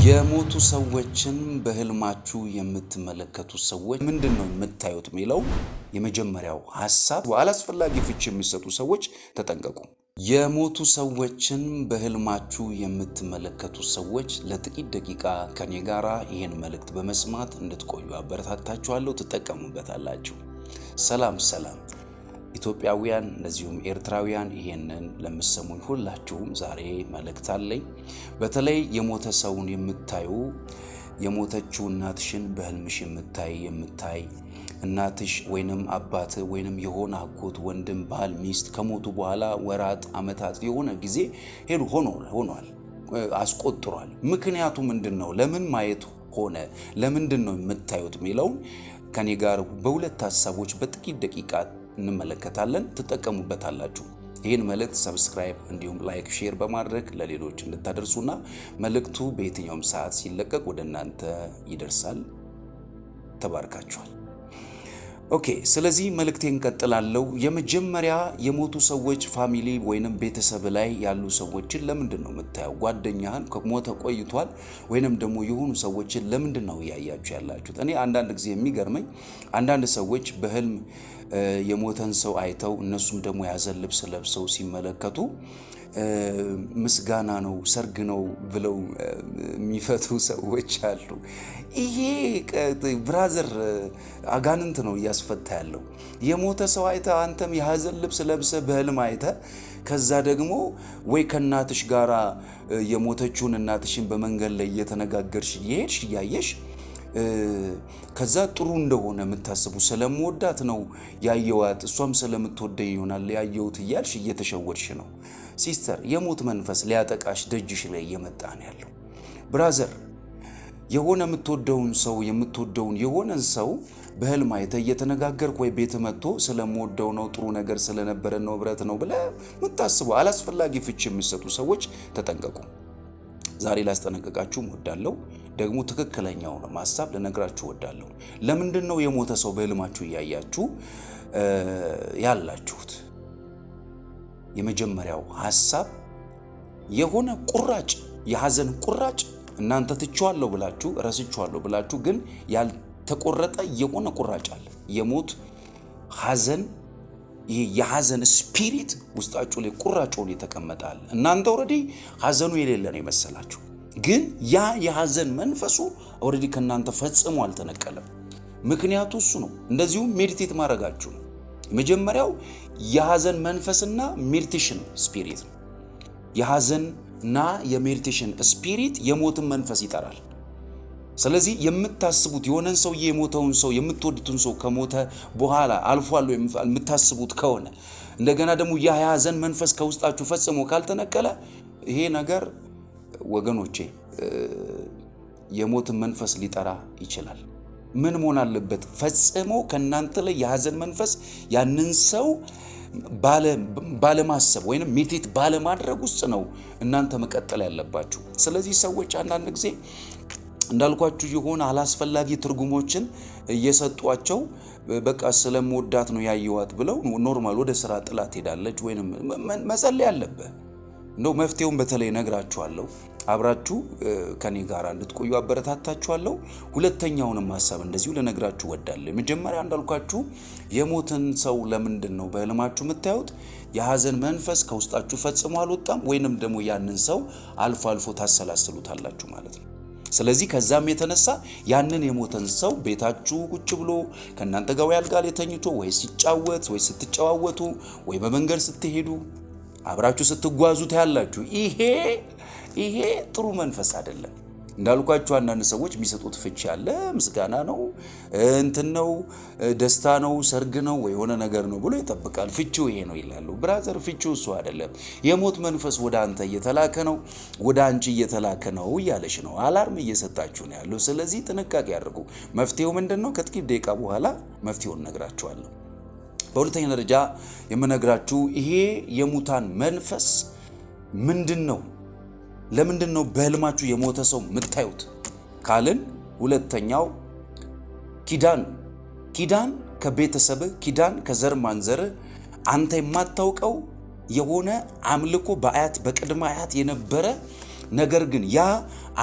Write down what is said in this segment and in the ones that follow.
የሞቱ ሰዎችን በህልማችሁ የምትመለከቱ ሰዎች ምንድነው የምታዩት የሚለው የመጀመሪያው ሐሳብ አላስፈላጊ ፍቺ የሚሰጡ ሰዎች ተጠንቀቁ። የሞቱ ሰዎችን በህልማችሁ የምትመለከቱ ሰዎች ለጥቂት ደቂቃ ከኔ ጋራ ይሄን መልእክት በመስማት እንድትቆዩ አበረታታችኋለሁ፣ ትጠቀሙበታላችሁ። ሰላም ኢትዮጵያውያን እንደዚሁም ኤርትራውያን ይሄንን ለምትሰሙኝ ሁላችሁም ዛሬ መልእክት አለኝ። በተለይ የሞተ ሰውን የምታዩ የሞተችው እናትሽን በህልምሽ የምታይ እናትሽ ወይንም አባት ወይንም የሆነ አጎት ወንድም ባል ሚስት ከሞቱ በኋላ ወራት አመታት የሆነ ጊዜ ሆኗል አስቆጥሯል። ምክንያቱ ምንድነው? ለምን ማየት ሆነ? ለምንድነው የምታዩት የሚለው ከኔ ጋር በሁለት ሐሳቦች በጥቂት ደቂቃ እንመለከታለን፣ ትጠቀሙበታላችሁ። ይህን መልእክት ሰብስክራይብ እንዲሁም ላይክ ሼር በማድረግ ለሌሎች እንድታደርሱና መልእክቱ በየትኛውም ሰዓት ሲለቀቅ ወደ እናንተ ይደርሳል። ተባርካችኋል። ኦኬ፣ ስለዚህ መልእክቴን እንቀጥላለሁ። የመጀመሪያ የሞቱ ሰዎች ፋሚሊ ወይንም ቤተሰብ ላይ ያሉ ሰዎችን ለምንድን ነው የምታየው? ጓደኛህን ከሞተ ቆይቷል ወይንም ደግሞ የሆኑ ሰዎችን ለምንድን ነው ያያችሁ ያላችሁት? እኔ አንዳንድ ጊዜ የሚገርመኝ አንዳንድ ሰዎች በህልም የሞተን ሰው አይተው እነሱም ደግሞ ያዘን ልብስ ለብሰው ሲመለከቱ ምስጋና ነው ሰርግ ነው ብለው የሚፈቱ ሰዎች አሉ። ይሄ ብራዘር አጋንንት ነው እያስፈታ ያለው። የሞተ ሰው አይተ አንተም የሐዘን ልብስ ለብሰ በህልም አይተ ከዛ ደግሞ ወይ ከናትሽ ጋራ የሞተችውን እናትሽን በመንገድ ላይ እየተነጋገርሽ እየሄድሽ እያየሽ ከዛ ጥሩ እንደሆነ የምታስቡ ስለምወዳት ነው ያየዋት እሷም ስለምትወደኝ ይሆናል ያየውት እያልሽ እየተሸወድሽ ነው። ሲስተር፣ የሞት መንፈስ ሊያጠቃሽ ደጅሽ ላይ እየመጣ ነው ያለው። ብራዘር፣ የሆነ የምትወደውን የሆነን ሰው በህልም አይተህ እየተነጋገርክ ወይ ቤት መጥቶ ስለምወደው ነው ጥሩ ነገር ስለነበረ ነው ብረት ነው ብለህ የምታስበው አላስፈላጊ ፍቺ የሚሰጡ ሰዎች ተጠንቀቁ። ዛሬ ላስጠነቅቃችሁ እወዳለሁ። ደግሞ ትክክለኛውን ሐሳብ ልነግራችሁ እወዳለሁ። ለምንድን ነው የሞተ ሰው በህልማችሁ እያያችሁ ያላችሁት? የመጀመሪያው ሐሳብ የሆነ ቁራጭ የሐዘን ቁራጭ እናንተ ትቼዋለሁ ብላችሁ ረስቼዋለሁ ብላችሁ ግን ያልተቆረጠ የሆነ ቁራጭ አለ። የሞት ሐዘን ይሄ የሐዘን ስፒሪት ውስጣችሁ ላይ ቁራጭ ሆኖ የተቀመጣል። እናንተ ኦሬዲ ሐዘኑ የሌለ ነው የመሰላችሁ፣ ግን ያ የሐዘን መንፈሱ ኦሬዲ ከናንተ ፈጽሞ አልተነቀለም። ምክንያቱ እሱ ነው። እንደዚሁም ሜዲቴት ማድረጋችሁ ነው። መጀመሪያው የሐዘን መንፈስና ሜዲቴሽን ስፒሪት ነው። የሐዘንና የሜዲቴሽን ስፒሪት የሞትን መንፈስ ይጠራል። ስለዚህ የምታስቡት የሆነን ሰው የሞተውን ሰው የምትወዱትን ሰው ከሞተ በኋላ አልፏል የምታስቡት ከሆነ እንደገና ደግሞ ያ የሐዘን መንፈስ ከውስጣችሁ ፈጽሞ ካልተነቀለ ይሄ ነገር ወገኖቼ የሞትን መንፈስ ሊጠራ ይችላል። ምን መሆን አለበት? ፈጽሞ ከናንተ ላይ የሐዘን መንፈስ ያንን ሰው ባለማሰብ ወይንም ሜዲቴት ባለማድረግ ውስጥ ነው እናንተ መቀጠል ያለባችሁ። ስለዚህ ሰዎች አንዳንድ ጊዜ እንዳልኳችሁ የሆነ አላስፈላጊ ትርጉሞችን እየሰጧቸው በቃ ስለምወዳት ነው ያየዋት ብለው ኖርማል ወደ ስራ ጥላት ሄዳለች። ወይንም መጸለይ አለበት። እንደው መፍትሄውን በተለይ ነግራችኋለሁ። አብራችሁ ከኔ ጋር እንድትቆዩ አበረታታችኋለሁ። ሁለተኛውንም ሐሳብ እንደዚሁ ልነግራችሁ ወዳለሁ። መጀመሪያ እንዳልኳችሁ የሞተን ሰው ለምንድን ነው በህልማችሁ የምታዩት? የሐዘን መንፈስ ከውስጣችሁ ፈጽሞ አልወጣም ወይንም ደግሞ ያንን ሰው አልፎ አልፎ ታሰላስሉታላችሁ ማለት ነው። ስለዚህ ከዛም የተነሳ ያንን የሞተን ሰው ቤታችሁ ቁጭ ብሎ ከናንተ ጋር ያልጋ ላይ ተኝቶ ወይ ሲጫወት ወይ ስትጨዋወቱ ወይ በመንገድ ስትሄዱ አብራችሁ ስትጓዙ ታያላችሁ። ይሄ ጥሩ መንፈስ አይደለም። እንዳልኳችሁ አንዳንድ ሰዎች የሚሰጡት ፍቺ አለ። ምስጋና ነው፣ እንትን ነው፣ ደስታ ነው፣ ሰርግ ነው ወይ የሆነ ነገር ነው ብሎ ይጠብቃል። ፍቺው ይሄ ነው ይላሉ። ብራዘር፣ ፍቺው እሱ አይደለም። የሞት መንፈስ ወደ አንተ እየተላከ ነው፣ ወደ አንቺ እየተላከ ነው እያለሽ ነው። አላርም እየሰጣችሁ ነው ያለው። ስለዚህ ጥንቃቄ አድርጉ። መፍትሄው ምንድነው? ከጥቂት ደቂቃ በኋላ መፍትሄውን እነግራችኋለሁ። በሁለተኛ ደረጃ የምነግራችሁ ይሄ የሙታን መንፈስ ምንድነው? ለምንድን ነው በህልማችሁ የሞተ ሰው የምታዩት ካልን፣ ሁለተኛው ኪዳን ከቤተሰብ ኪዳን ከዘር ማንዘር አንተ የማታውቀው የሆነ አምልኮ በአያት በቅድመ አያት የነበረ ነገር ግን ያ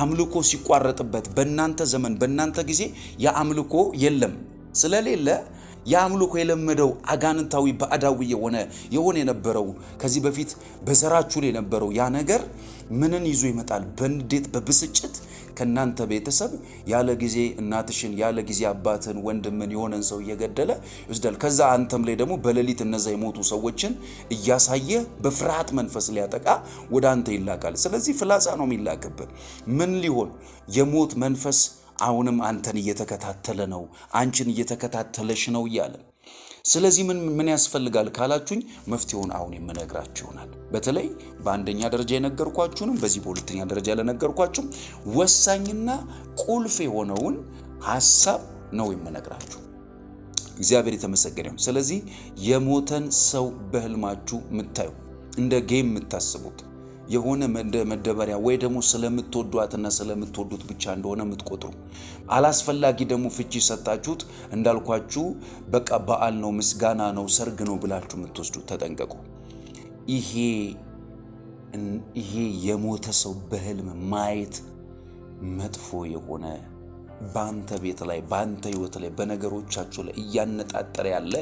አምልኮ ሲቋረጥበት በእናንተ ዘመን በእናንተ ጊዜ ያ አምልኮ የለም ስለሌለ የአምልኮ የለመደው አጋንንታዊ ባዕዳዊ የሆነ የነበረው ከዚህ በፊት በዘራችሁ ላይ የነበረው ያ ነገር ምንን ይዞ ይመጣል? በንዴት በብስጭት ከናንተ ቤተሰብ ያለ ጊዜ እናትሽን ያለ ጊዜ አባትን ወንድምን የሆነን ሰው እየገደለ ይወስዳል። ከዛ አንተም ላይ ደግሞ በሌሊት እነዛ የሞቱ ሰዎችን እያሳየ በፍርሃት መንፈስ ሊያጠቃ ወደ አንተ ይላካል። ስለዚህ ፍላጻ ነው የሚላክብን። ምን ሊሆን የሞት መንፈስ አሁንም አንተን እየተከታተለ ነው፣ አንቺን እየተከታተለሽ ነው እያለ። ስለዚህ ምን ያስፈልጋል ካላችሁኝ መፍትሄውን አሁን የምነግራችሁ ይሆናል። በተለይ በአንደኛ ደረጃ የነገርኳችሁንም በዚህ በሁለተኛ ደረጃ ለነገርኳችሁም ወሳኝና ቁልፍ የሆነውን ሐሳብ ነው የምነግራችሁ። እግዚአብሔር የተመሰገነ ይሁን። ስለዚህ የሞተን ሰው በህልማችሁ የምታዩ እንደ ጌም የምታስቡት የሆነ መደበሪያ ወይ ደግሞ ስለምትወዷትና ስለምትወዱት ብቻ እንደሆነ የምትቆጥሩ አላስፈላጊ ደግሞ ፍቺ ሰጣችሁት እንዳልኳችሁ በቃ በዓል ነው፣ ምስጋና ነው፣ ሰርግ ነው ብላችሁ የምትወስዱ ተጠንቀቁ። ይሄ የሞተ ሰው በህልም ማየት መጥፎ የሆነ ባንተ ቤት ላይ ባንተ ህይወት ላይ በነገሮቻችሁ ላይ እያነጣጠረ ያለ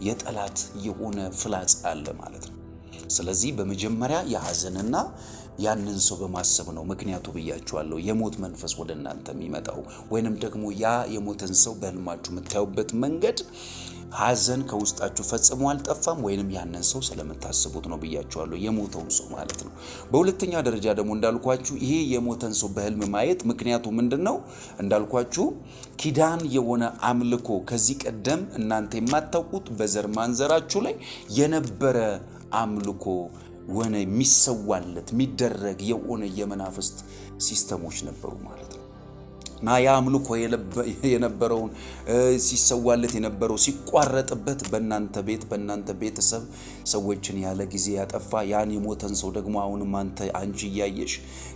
የጠላት የሆነ ፍላጻ አለ ማለት ነው። ስለዚህ በመጀመሪያ የሐዘንና ያንን ሰው በማሰብ ነው። ምክንያቱ ብያችኋለሁ፣ የሞት መንፈስ ወደ እናንተ የሚመጣው ወይንም ደግሞ ያ የሞተን ሰው በህልማችሁ የምታዩበት መንገድ ሐዘን ከውስጣችሁ ፈጽሞ አልጠፋም ወይንም ያንን ሰው ስለምታስቡት ነው ብያችኋለሁ፣ የሞተውን ሰው ማለት ነው። በሁለተኛ ደረጃ ደግሞ እንዳልኳችሁ ይሄ የሞተን ሰው በህልም ማየት ምክንያቱ ምንድነው? እንዳልኳችሁ ኪዳን የሆነ አምልኮ ከዚህ ቀደም እናንተ የማታውቁት በዘር ማንዘራችሁ ላይ የነበረ አምልኮ ወነ የሚሰዋለት የሚደረግ የሆነ የመናፍስት ሲስተሞች ነበሩ ማለት ነው። ና ያ አምልኮ የነበረውን ሲሰዋለት የነበረው ሲቋረጥበት በእናንተ ቤት በእናንተ ቤተሰብ ሰዎችን ያለ ጊዜ ያጠፋ ያን የሞተን ሰው ደግሞ አሁንም አንቺ እያየሽ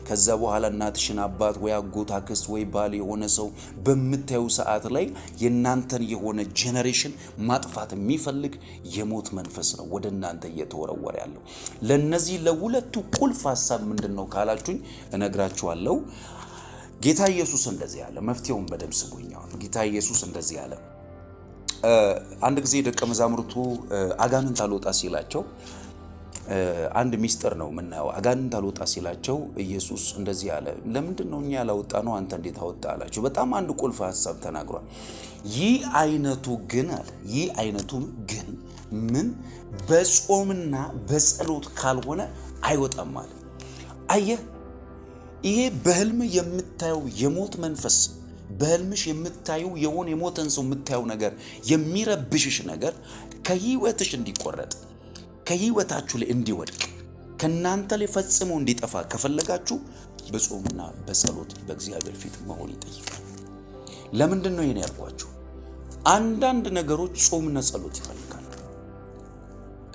ከዛ በኋላ እናትሽን አባት ወይ አጎት አክስት ወይ ባል የሆነ ሰው በምታዩ ሰዓት ላይ የናንተን የሆነ ጄነሬሽን ማጥፋት የሚፈልግ የሞት መንፈስ ነው ወደ እናንተ እየተወረወረ ያለው። ለነዚህ ለሁለቱ ቁልፍ ሐሳብ ምንድነው ካላችሁኝ እነግራችኋለሁ። ጌታ ኢየሱስ እንደዚህ ያለ መፍትሄውን በደም ስጉኛው። ጌታ ኢየሱስ እንደዚህ ያለ አንድ ጊዜ ደቀ መዛሙርቱ አጋንንት አልወጣ ሲላቸው አንድ ሚስጥር ነው የምናየው። አጋንንት አልወጣ ሲላቸው ኢየሱስ እንደዚህ ያለ ለምንድን ነው እኛ ያላወጣ ነው አንተ እንዴት አወጣ አላቸው። በጣም አንድ ቁልፍ ሐሳብ ተናግሯል። ይህ አይነቱ ግን ምን በጾምና በጸሎት ካልሆነ አይወጣም ማለት አየህ። ይሄ በህልም የምታየው የሞት መንፈስ በህልምሽ የምታዩ የሆነ የሞተን ሰው የምታየው ነገር የሚረብሽሽ ነገር ከህይወትሽ እንዲቆረጥ ከህይወታችሁ ላይ እንዲወድቅ ከናንተ ላይ ፈጽሞ እንዲጠፋ ከፈለጋችሁ በጾምና በጸሎት በእግዚአብሔር ፊት መሆን ይጠይቃል። ለምንድን ነው ይሄን ያልኳችሁ? አንዳንድ ነገሮች ጾምና ጸሎት ይፈልጋሉ።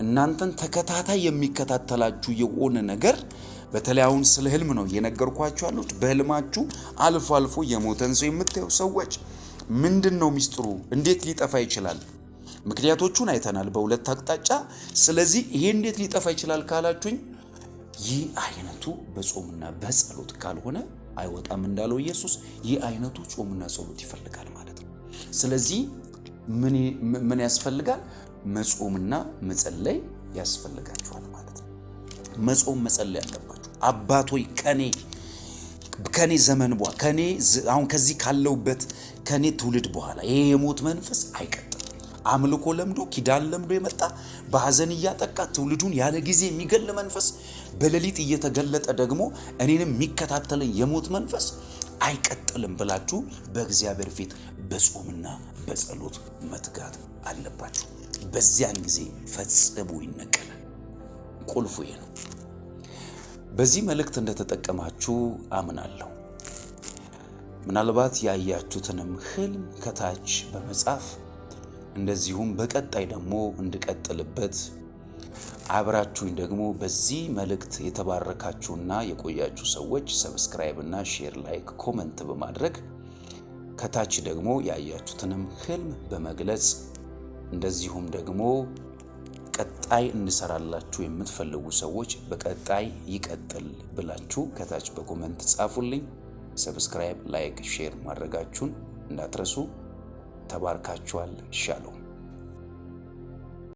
እናንተን ተከታታይ የሚከታተላችሁ የሆነ ነገር በተለይ አሁን ስለ ህልም ነው እየነገርኳችሁ ያሉት። በህልማችሁ አልፎ አልፎ የሞተን ሰው የምታዩ ሰዎች ምንድነው ሚስጥሩ? እንዴት ሊጠፋ ይችላል? ምክንያቶቹን አይተናል በሁለት አቅጣጫ። ስለዚህ ይሄ እንዴት ሊጠፋ ይችላል ካላችሁኝ ይህ አይነቱ በጾምና በጸሎት ካልሆነ አይወጣም እንዳለው ኢየሱስ ይህ አይነቱ ጾምና ጸሎት ይፈልጋል ማለት ነው። ስለዚህ ምን ያስፈልጋል? መጾምና መጸለይ ያስፈልጋችኋል ማለት ነው። መጾም መጸለይ አለባችሁ። አባቶይ ከኔ ዘመን በኋላ አሁን ከዚህ ካለውበት ከኔ ትውልድ በኋላ ይሄ የሞት መንፈስ አይቀጥልም። አምልኮ ለምዶ ኪዳን ለምዶ የመጣ በሐዘን እያጠቃ ትውልዱን ያለ ጊዜ የሚገል መንፈስ በሌሊት እየተገለጠ ደግሞ እኔንም የሚከታተለኝ የሞት መንፈስ አይቀጥልም ብላችሁ በእግዚአብሔር ፊት በጾምና በጸሎት መትጋት አለባችሁ። በዚያን ጊዜ ፈጽሞ ይነቀላል። ቁልፉ ይሄ ነው። በዚህ መልእክት እንደተጠቀማችሁ አምናለሁ። ምናልባት ያያችሁትንም ህልም ከታች በመጻፍ እንደዚሁም በቀጣይ ደግሞ እንድቀጥልበት አብራችሁኝ ደግሞ በዚህ መልእክት የተባረካችሁና የቆያችሁ ሰዎች ሰብስክራይብ እና ሼር፣ ላይክ፣ ኮሜንት በማድረግ ከታች ደግሞ ያያችሁትንም ህልም በመግለጽ እንደዚሁም ደግሞ በቀጣይ እንሰራላችሁ የምትፈልጉ ሰዎች በቀጣይ ይቀጥል ብላችሁ ከታች በኮሜንት ጻፉልኝ። ሰብስክራይብ፣ ላይክ፣ ሼር ማድረጋችሁን እንዳትረሱ። ተባርካችኋል። ሻሎም